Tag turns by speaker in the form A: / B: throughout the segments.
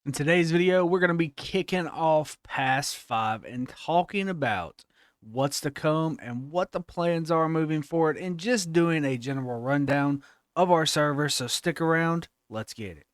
A: In today's video, we're going to be kicking off Pass 5 and talking about what's to come and what the plans are moving forward and just doing a general rundown of our server. So stick around. Let's get it.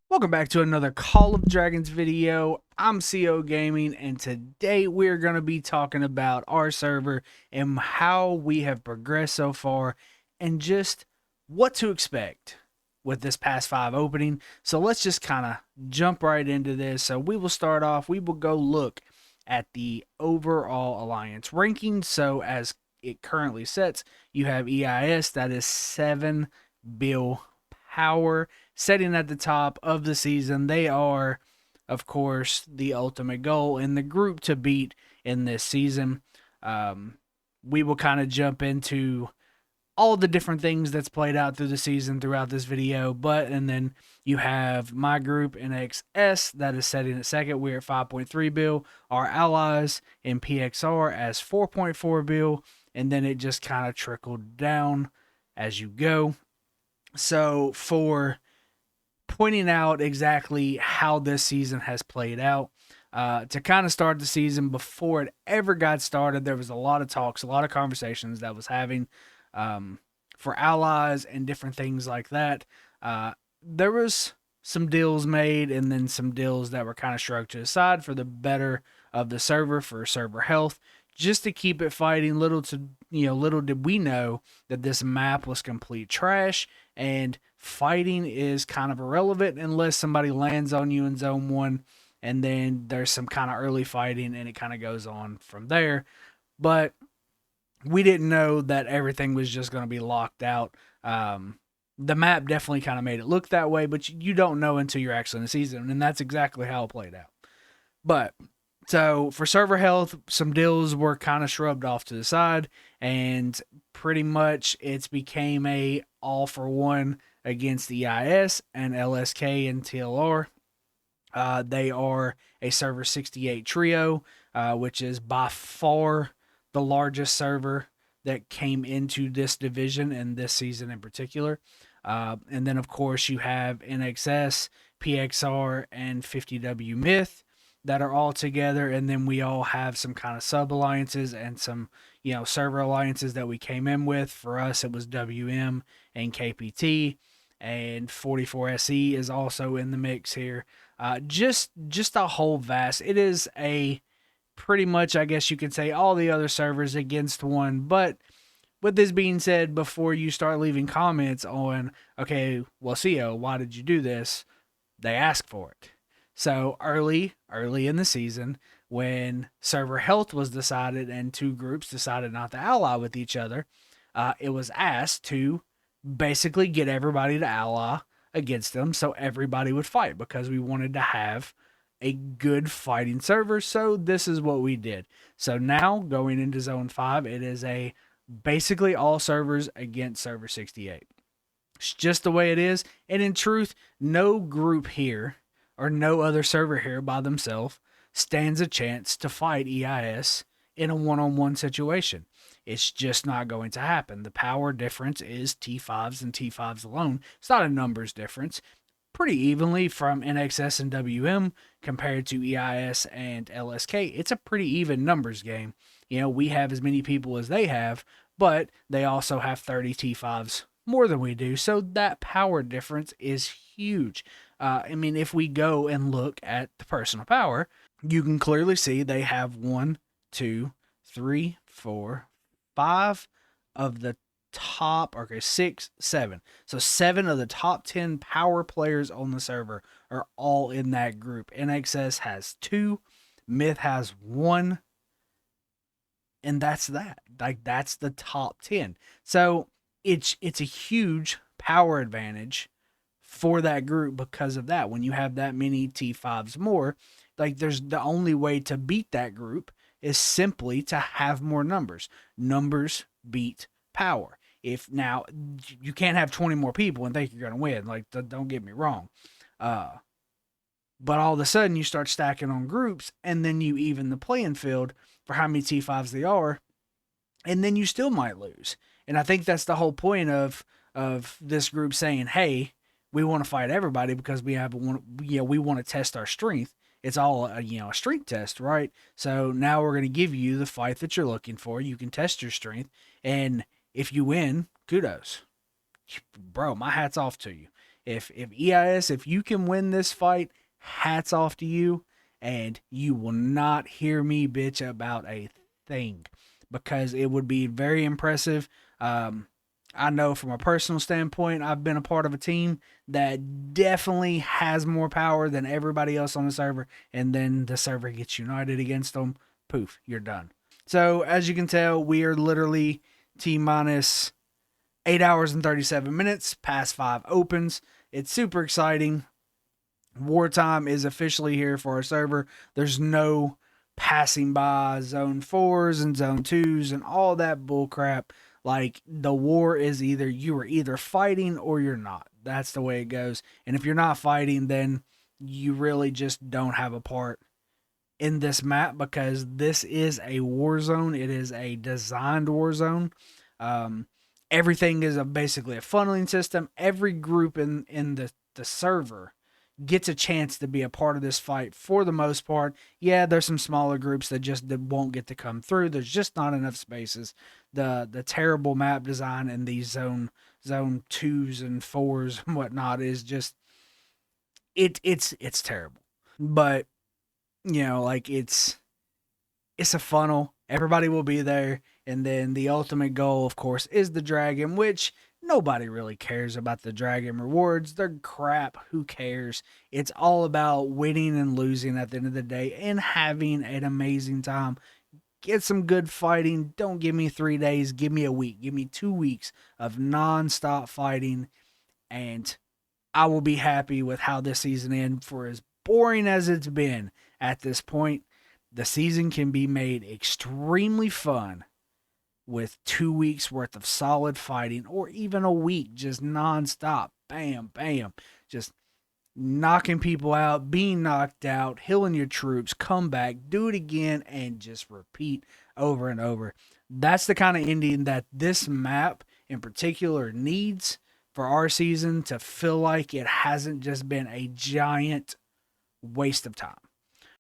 A: Welcome back to another Call of Dragons video. I'm CO Gaming, and today we're going to be talking about our server and how we have progressed so far and just what to expect with this Pass 5 opening. So let's just kind of jump right into this. So we will start off, we will go look at the overall alliance ranking. So as it currently sets, you have EIS, that is 7 bill power, setting at the top of the season. They are, of course, the ultimate goal in the group to beat in this season. We will kind of jump into all the different things that's played out through the season throughout this video. And then you have my group in XS that is setting at second. We're at 5.3 bill. Our allies in PXR as 4.4 bill. And then it just kind of trickled down as you go. So for pointing out exactly how this season has played out, to kind of start the season before it ever got started, there was a lot of talks, a lot of conversations that was having for allies and different things like that. There was some deals made and then some deals that were kind of shrugged to the side for the better of the server, for server health, just to keep it fighting. Little did we know that this map was complete trash and fighting is kind of irrelevant unless somebody lands on you in zone 1, and then there's some kind of early fighting and it kind of goes on from there. But we didn't know that everything was just going to be locked out. The map definitely kind of made it look that way, but you don't know until you're actually in the season, and that's exactly how it played out. But so for server health, some deals were kind of shrugged off to the side, and pretty much it's became a all for one against the EIS and LSK and TLR. They are a server 68 trio, which is by far the largest server that came into this division and this season in particular. And then, of course, you have NXS, PXR, and 50W Myth that are all together. And then we all have some kind of sub alliances and some, server alliances that we came in with. For us, it was WM and KPT, and 44SE is also in the mix here. Just a whole vast. It is a pretty much, I guess you could say, all the other servers against one. But with this being said, before you start leaving comments on, okay, well, CO, why did you do this? They ask for it. So early in the season, when server health was decided and two groups decided not to ally with each other, it was asked to basically get everybody to ally against them so everybody would fight, because we wanted to have a good fighting server. So this is what we did. So now going into zone 5, it is a basically all servers against server 68. It's just the way it is. And in truth, no group here or no other server here by themselves stands a chance to fight EIS in a one-on-one situation. It's just not going to happen. The power difference is T5s and T5s alone. It's not a numbers difference. Pretty evenly from NXS and WM compared to EIS and LSK. It's a pretty even numbers game. We have as many people as they have, but they also have 30 T5s more than we do. So that power difference is huge. If we go and look at the personal power, you can clearly see they have 1, 2, 3, 4, 5 of the top, 6, 7. So 7 of the top 10 power players on the server are all in that group. NXS has 2, Myth has 1, and that's that. That's the top 10. So it's a huge power advantage for that group because of that. When you have that many T5s more, there's the only way to beat that group is simply to have more numbers. Numbers beat power. If now you can't have 20 more people and think you're going to win, don't get me wrong. But all of a sudden you start stacking on groups, and then you even the playing field for how many T5s they are, and then you still might lose. And I think that's the whole point of this group saying, "Hey, we want to fight everybody because we want to test our strength." It's all a strength test, right? So now we're going to give you the fight that you're looking for. You can test your strength, and if you win, kudos, bro. My hat's off to you. If EIS, if you can win this fight, hats off to you, and you will not hear me bitch about a thing because it would be very impressive. I know from a personal standpoint, I've been a part of a team that definitely has more power than everybody else on the server, and then the server gets united against them. Poof, you're done. So, as you can tell, we are literally T minus 8 hours and 37 minutes, past 5 opens. It's super exciting. Wartime is officially here for our server. There's no passing by zone 4s and zone 2s and all that bullcrap. Like, the war is either you are either fighting or you're not. That's the way it goes. And if you're not fighting, then you really just don't have a part in this map because this is a war zone. It is a designed war zone. Um, Everything is basically a funneling system. Every group in the server gets a chance to be a part of this fight for the most part. Yeah, there's some smaller groups that won't get to come through. There's just not enough spaces. The terrible map design in these zone 2s and 4s and whatnot is just it's terrible. But like it's a funnel. Everybody will be there. And then the ultimate goal, of course, is the dragon, which nobody really cares about the dragon rewards. They're crap. Who cares? It's all about winning and losing at the end of the day and having an amazing time. Get some good fighting. Don't give me 3 days. Give me a week. Give me 2 weeks of nonstop fighting. And I will be happy with how this season ends. For as boring as it's been at this point, the season can be made extremely fun with 2 weeks worth of solid fighting, or even a week just nonstop. Bam, bam. Just knocking people out, being knocked out, healing your troops, come back, do it again, and just repeat over and over. That's the kind of ending that this map in particular needs for our season to feel like it hasn't just been a giant waste of time.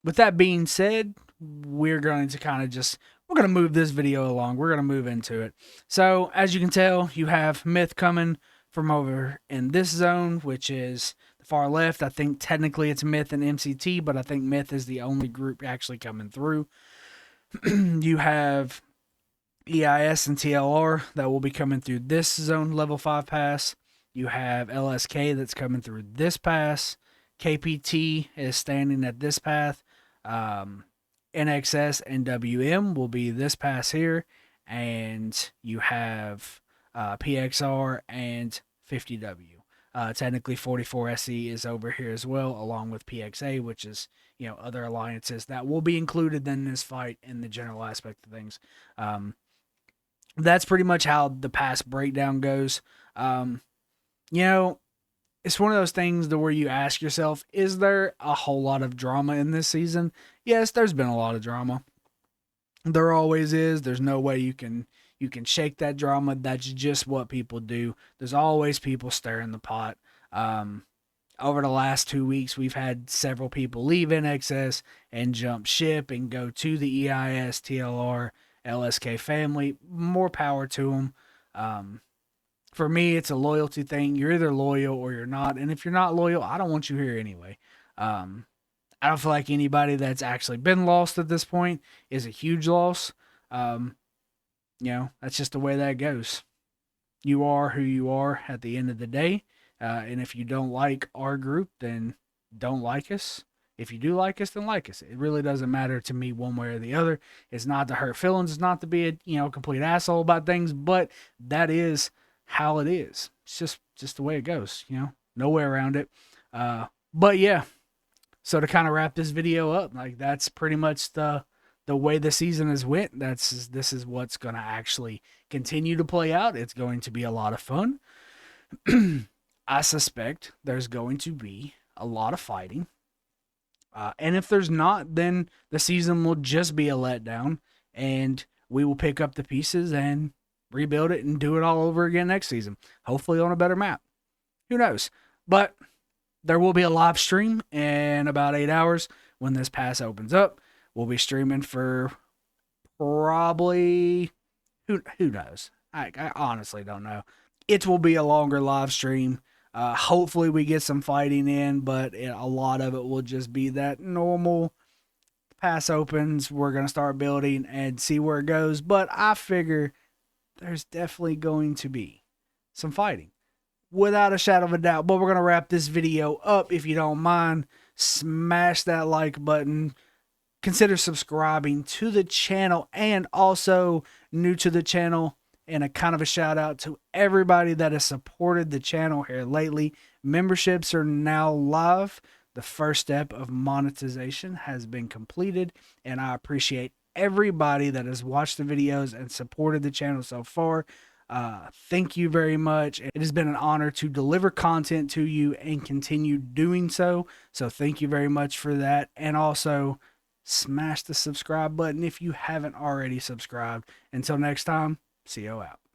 A: With that being said, we're going to move this video along. We're going to move into it. So, as you can tell, you have Myth coming from over in this zone, which is the far left. I think technically it's Myth and MCT, but I think Myth is the only group actually coming through. You have EIS and TLR that will be coming through this zone level 5 pass. You have LSK that's coming through this pass. KPT is standing at this path. NXS and WM will be this pass here, and you have PXR and 50W. Technically, 44 SE is over here as well, along with PXA, which is other alliances that will be included in this fight in the general aspect of things. That's pretty much how the pass breakdown goes. It's one of those things where you ask yourself, is there a whole lot of drama in this season? Yes, there's been a lot of drama. There always is. There's no way you can shake that drama. That's just what people do. There's always people stirring the pot. Over the last 2 weeks, we've had several people leave NXS and jump ship and go to the EIS, TLR, LSK family. More power to them. For me, it's a loyalty thing. You're either loyal or you're not. And if you're not loyal, I don't want you here anyway. I don't feel like anybody that's actually been lost at this point is a huge loss. That's just the way that goes. You are who you are at the end of the day. And if you don't like our group, then don't like us. If you do like us, then like us. It really doesn't matter to me one way or the other. It's not to hurt feelings. It's not to be a complete asshole about things. But that is how it is. It's just the way it goes, no way around it. But yeah, so to kind of wrap this video up, like that's pretty much the way the season has went. This is what's going to actually continue to play out. It's going to be a lot of fun. I suspect there's going to be a lot of fighting. And if there's not, then the season will just be a letdown. And we will pick up the pieces and rebuild it and do it all over again next season. Hopefully on a better map. Who knows? But there will be a live stream in about 8 hours when this pass opens up. We'll be streaming for probably who knows. I honestly don't know. It will be a longer live stream. Hopefully we get some fighting in, but a lot of it will just be that normal pass opens. We're going to start building and see where it goes. But I figure there's definitely going to be some fighting, without a shadow of a doubt. But we're going to wrap this video up. If you don't mind, smash that like button. Consider subscribing to the channel, and also new to the channel, and a kind of a shout out to everybody that has supported the channel here lately. Memberships are now live. The first step of monetization has been completed, and I appreciate everybody that has watched the videos and supported the channel so far. Thank you very much. It has been an honor to deliver content to you and continue doing so. So thank you very much for that. And also smash the subscribe button if you haven't already subscribed. Until next time, CO out.